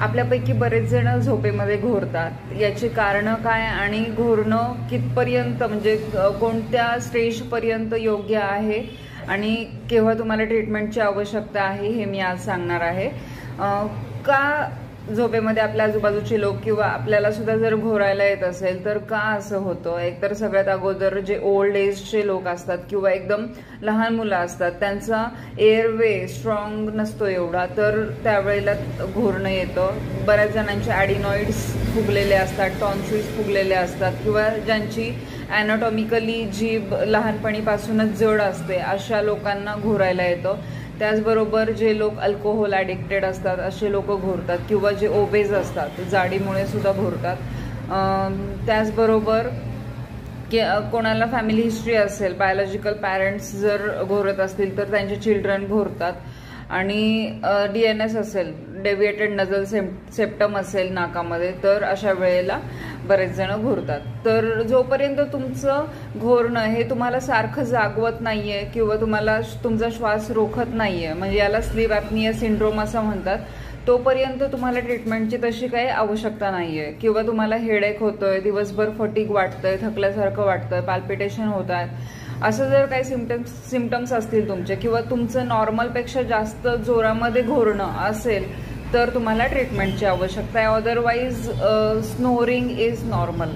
आपल्यापैकी बरेच जण झोपेमध्ये घोरतात. याची कारणं काय आणि घोरणं कितपर्यंत म्हणजे कोणत्या स्टेजपर्यंत योग्य आहे आणि केव्हा तुम्हाला ट्रीटमेंटची आवश्यकता आहे हे मी आज सांगणार आहे. का झोपेमध्ये आपल्या आजूबाजूचे लोक किंवा आपल्याला सुद्धा जर घोरायला येत असेल तर का असं होतं? एकतर सगळ्यात अगोदर जे ओल्ड एजचे लोक असतात किंवा एकदम लहान मुलं असतात त्यांचा एअरवे स्ट्रॉंग नसतो एवढा, तर त्यावेळेला घोरणं येतं. बऱ्याच जणांचे ॲडिनॉइड्स फुगलेले असतात, टॉन्सिल्स फुगलेले असतात किंवा ज्यांची ॲनाटॉमिकली जीभ लहानपणीपासूनच जड असते अशा लोकांना घोरायला येतं. त्याचबरोबर जे लोक अल्कोहोल ॲडिक्टेड असतात असे लोक घोरतात किंवा जे ओबेज असतात जाडीमुळे सुद्धा घोरतात. त्याचबरोबर की कोणाला फॅमिली हिस्ट्री असेल, बायोलॉजिकल पॅरेंट्स जर घोरत असतील तर त्यांचे चिल्ड्रन घोरतात. आणि DNS असेल, डेव्हिएटेड नजल सेप्टम असेल नाकामध्ये, तर अशा वेळेला बरेच जण घोरतात. तर जोपर्यंत तुमचं घोरणं हे तुम्हाला सारखं जागवत नाहीये किंवा तुम्हाला तुमचा श्वास रोखत नाहीये, म्हणजे याला स्लीप ॲपनिया सिंड्रोम असं म्हणतात, तोपर्यंत तुम्हाला ट्रीटमेंटची तशी काही आवश्यकता नाहीये. किंवा तुम्हाला हेडेक होतोय, दिवसभर फटीग वाटतंय, थकल्यासारखं वाटतंय, पाल्पिटेशन होत आहेत, असं जर काही सिम्पटम्स असतील तुमचे किंवा तुमचं नॉर्मलपेक्षा जास्त जोरामध्ये घोरणं असेल तर तुम्हाला ट्रीटमेंटची आवश्यकता आहे. Otherwise snoring is normal.